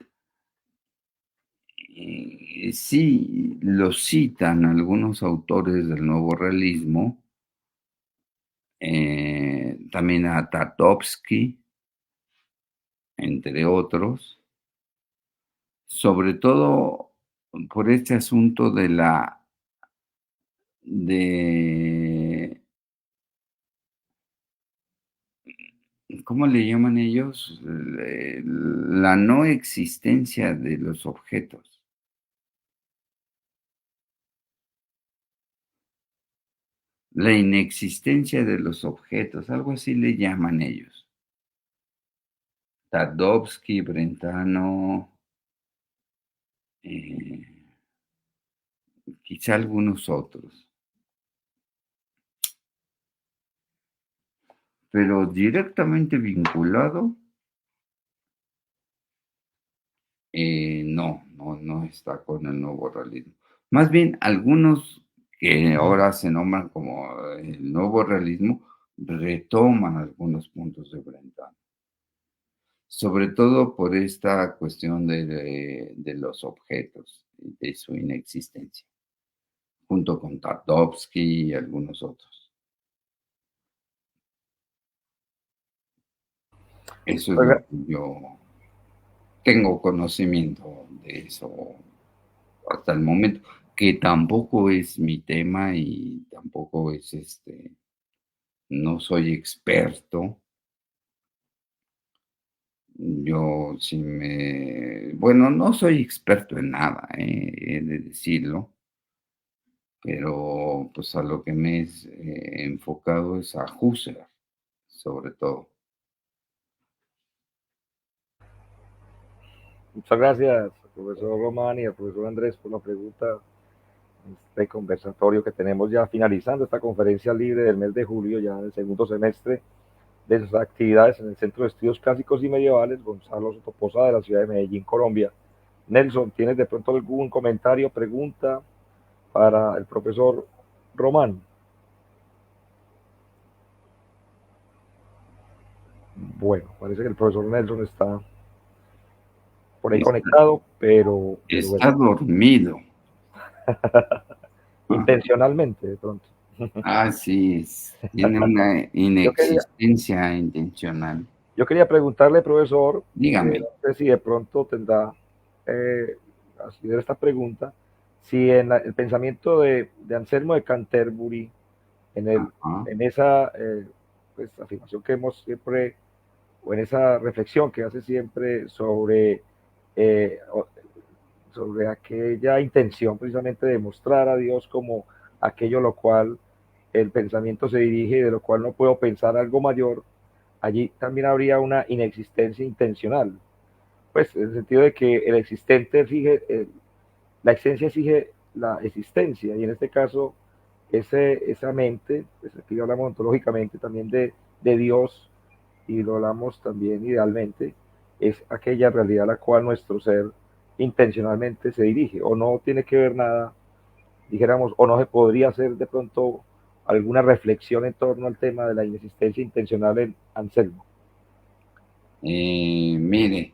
sí, lo citan algunos autores del nuevo realismo, también a Tarkovsky, entre otros, sobre todo por este asunto de, ¿cómo le llaman ellos? La no existencia de los objetos. La inexistencia de los objetos, algo así le llaman ellos. Tarkovsky, Brentano, eh, quizá algunos otros. Pero directamente vinculado, no está con el nuevo realismo. Más bien, algunos que ahora se nombran como el nuevo realismo retoman algunos puntos de Brentano, sobre todo por esta cuestión de los objetos, de su inexistencia, junto con Tarkovsky y algunos otros. Eso es lo que yo tengo conocimiento de eso hasta el momento, que tampoco es mi tema y tampoco es no soy experto. Yo bueno, no soy experto en nada, he de decirlo, pero pues a lo que me he enfocado es a Husserl, sobre todo. Muchas gracias, profesor Román y al profesor Andrés, por la pregunta. Este conversatorio que tenemos ya finalizando esta conferencia libre del mes de julio, ya en el segundo semestre de sus actividades en el Centro de Estudios Clásicos y Medievales Gonzalo Soto Posada de la ciudad de Medellín, Colombia. Nelson, ¿tienes de pronto algún comentario, pregunta para el profesor Román? Bueno, parece que el profesor Nelson está por ahí conectado, pero está bueno, dormido. Intencionalmente, de pronto. Sí, tiene una inexistencia intencional. Yo quería preguntarle, profesor, dígame, no sé si de pronto tendrá así de esta pregunta, si en el pensamiento de Anselmo de Canterbury, en esa pues, afirmación que hemos siempre, o en esa reflexión que hace siempre eh, sobre aquella intención precisamente de mostrar a Dios como aquello lo cual el pensamiento se dirige y de lo cual no puedo pensar algo mayor, allí también habría una inexistencia intencional. Pues en el sentido de que el existente la existencia exige la existencia, y en este caso esa mente, pues aquí hablamos ontológicamente también de Dios, y lo hablamos también idealmente, es aquella realidad a la cual nuestro ser intencionalmente se dirige, o no tiene que ver nada, dijéramos, o no se podría hacer de pronto alguna reflexión en torno al tema de la inexistencia intencional en Anselmo. Mire,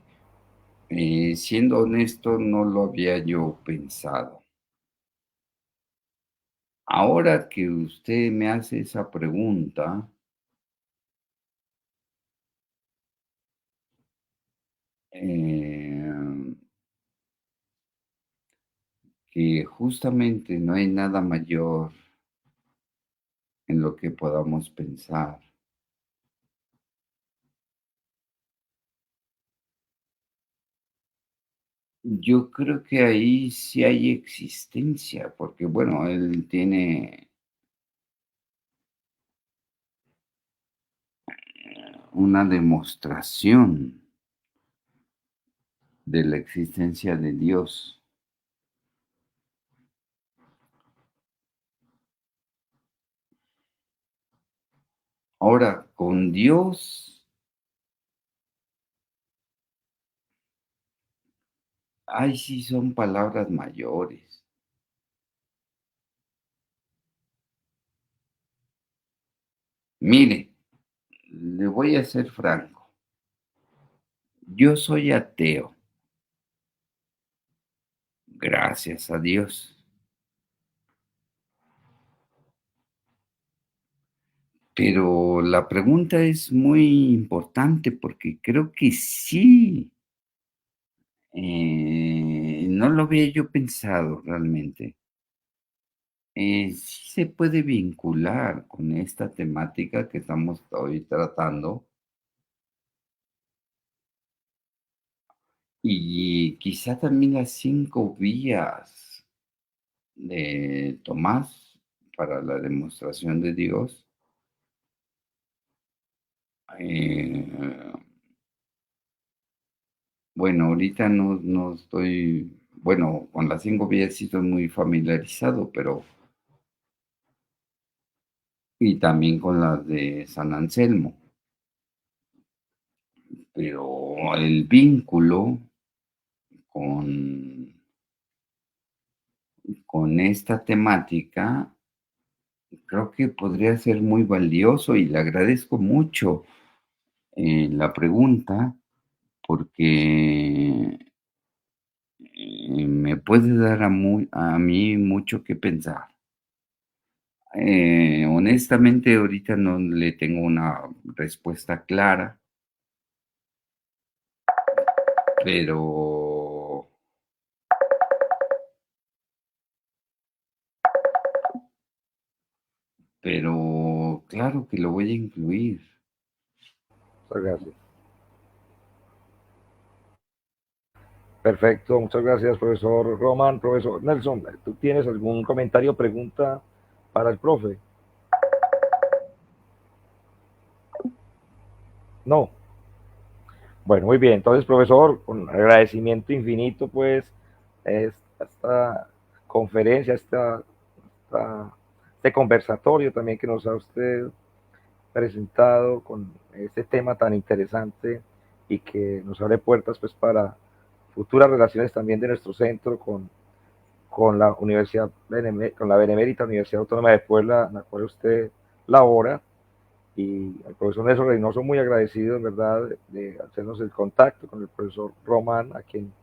siendo honesto, no lo había yo pensado. Ahora que usted me hace esa pregunta, eh, que justamente no hay nada mayor en lo que podamos pensar. Yo creo que ahí sí hay existencia, porque bueno, él tiene una demostración de la existencia de Dios. Ahora, con Dios, ay, sí son palabras mayores. Mire, le voy a ser franco. Yo soy ateo, gracias a Dios. Pero la pregunta es muy importante porque creo que sí, no lo había yo pensado realmente. Sí se puede vincular con esta temática que estamos hoy tratando y quizá también las 5 vías de Tomás para la demostración de Dios. Eh, bueno, ahorita no estoy, bueno, con las 5 vías sí estoy muy familiarizado, pero y también con las de San Anselmo, pero el vínculo con esta temática creo que podría ser muy valioso y le agradezco mucho, la pregunta porque, me puede dar a mí mucho que pensar. Honestamente, ahorita no le tengo una respuesta clara, pero claro que lo voy a incluir. Muchas gracias. Perfecto, muchas gracias, profesor Roman. Profesor Nelson, ¿tú tienes algún comentario o pregunta para el profe? No. Bueno, muy bien. Entonces, profesor, con agradecimiento infinito, pues, esta conferencia, este conversatorio también que nos ha usted presentado con este tema tan interesante y que nos abre puertas, pues, para futuras relaciones también de nuestro centro con la Universidad, con la Benemérita Universidad Autónoma de Puebla, en la cual usted labora, y al profesor Nelson Reynoso muy agradecido, en verdad, de hacernos el contacto con el profesor Román, a quien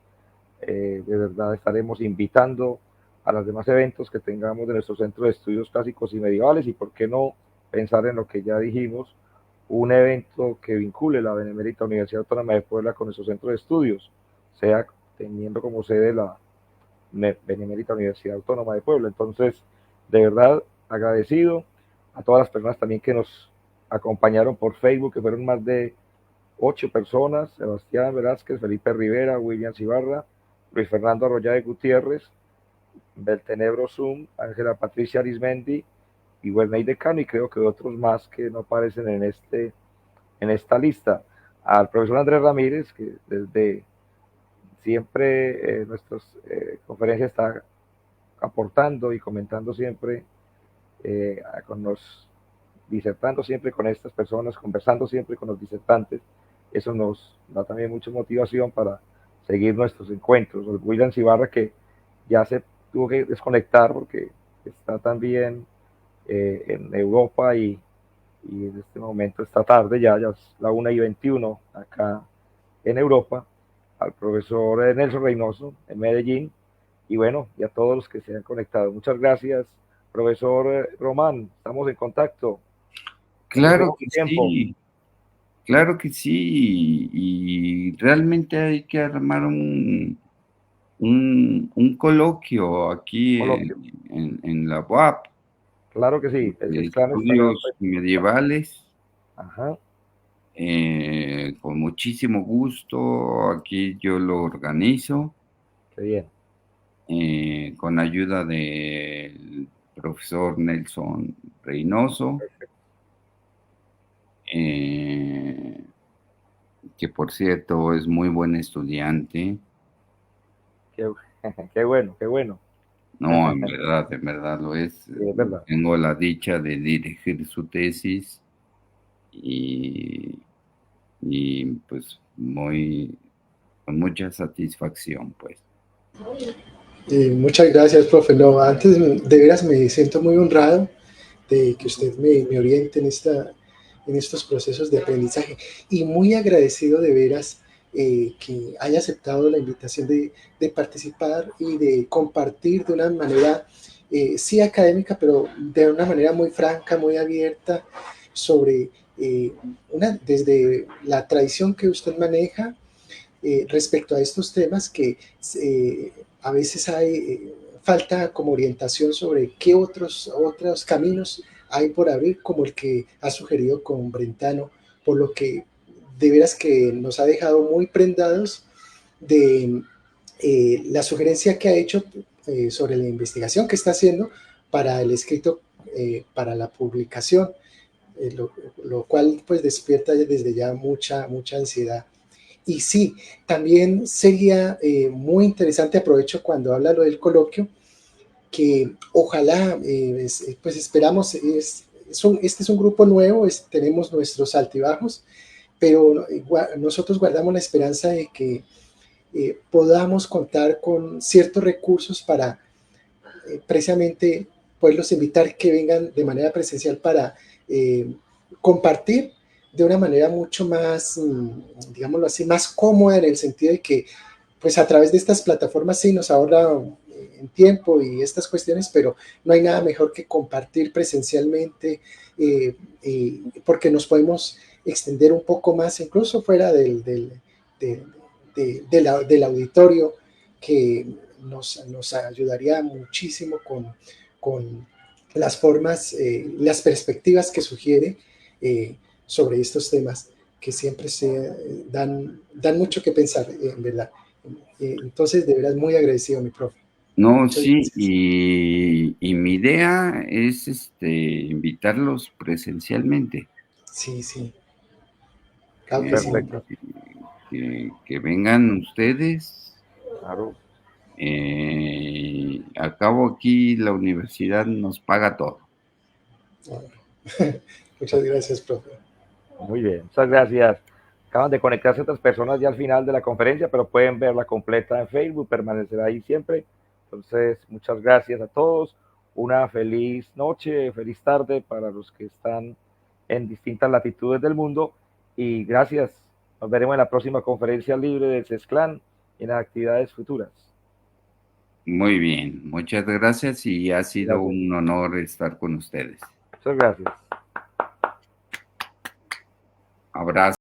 de verdad estaremos invitando a los demás eventos que tengamos de nuestro Centro de Estudios Clásicos y Medievales, y por qué no pensar en lo que ya dijimos, un evento que vincule la Benemérita Universidad Autónoma de Puebla con nuestro Centro de Estudios, sea teniendo como sede Benemérita Universidad Autónoma de Puebla. Entonces, de verdad, agradecido a todas las personas también que nos acompañaron por Facebook, que fueron más de 8 personas: Sebastián Velázquez, Felipe Rivera, William Ibarra, Luis Fernando Arroyave Gutiérrez, Beltenebro Zoom, Ángela Patricia Arismendi y Werney Decano, y creo que otros más que no aparecen en esta lista. Al profesor Andrés Ramírez, que desde siempre nuestras conferencias está aportando y comentando siempre con los disertando siempre con estas personas, conversando siempre con los disertantes. Eso nos da también mucha motivación para seguir nuestros encuentros. William Ibarra, que ya se tuvo que desconectar porque está también en Europa y en este momento, esta tarde, ya es la 1:21 acá en Europa. Al profesor Nelson Reynoso en Medellín, y bueno, y a todos los que se han conectado. Muchas gracias, profesor Román, estamos en contacto. Claro que sí, claro que sí, y realmente hay que armar un coloquio aquí en la UAP. Claro que sí. Estudios medievales. Ajá. Con muchísimo gusto, aquí yo lo organizo. Qué bien. Con ayuda del profesor Nelson Reynoso, que por cierto es muy buen estudiante. Qué bueno, qué bueno. No, en verdad lo es. Sí, es verdad. Tengo la dicha de dirigir su tesis y pues con mucha satisfacción, pues. Muchas gracias, profe. No, antes de veras me siento muy honrado de que usted me oriente en estos procesos de aprendizaje, y muy agradecido de veras que haya aceptado la invitación de participar y de compartir de una manera, sí académica, pero de una manera muy franca, muy abierta, sobre desde la tradición que usted maneja respecto a estos temas que a veces hay falta como orientación sobre qué otros caminos hay por abrir, como el que ha sugerido con Brentano, por lo que de veras que nos ha dejado muy prendados de la sugerencia que ha hecho sobre la investigación que está haciendo para el escrito, para la publicación, lo cual pues despierta desde ya mucha ansiedad. Y sí, también sería muy interesante, aprovecho cuando habla lo del coloquio, que ojalá, pues esperamos, este es un grupo nuevo, tenemos nuestros altibajos, pero nosotros guardamos la esperanza de que podamos contar con ciertos recursos para precisamente poderlos invitar que vengan de manera presencial para compartir de una manera mucho más, digámoslo así, más cómoda, en el sentido de que pues a través de estas plataformas sí nos ahorra en tiempo y estas cuestiones, pero no hay nada mejor que compartir presencialmente, porque nos podemos extender un poco más, incluso fuera del auditorio, que nos ayudaría muchísimo con las formas, las perspectivas que sugiere sobre estos temas, que siempre dan mucho que pensar, en verdad. Entonces, de verdad, muy agradecido, mi profe. No, Muchas sí, gracias. y mi idea es invitarlos presencialmente. Sí. Claro que sí, Perfecto. Que vengan ustedes. Claro. Al cabo aquí la universidad nos paga todo. Muchas gracias, profe. Muy bien, muchas gracias. Acaban de conectarse otras personas ya al final de la conferencia, pero pueden verla completa en Facebook, permanecerá ahí siempre. Entonces, muchas gracias a todos. Una feliz noche, feliz tarde para los que están en distintas latitudes del mundo. Y gracias. Nos veremos en la próxima conferencia libre del CESCLAN y en las actividades futuras. Muy bien, muchas gracias y ha sido un honor estar con ustedes. Muchas gracias. Abrazo.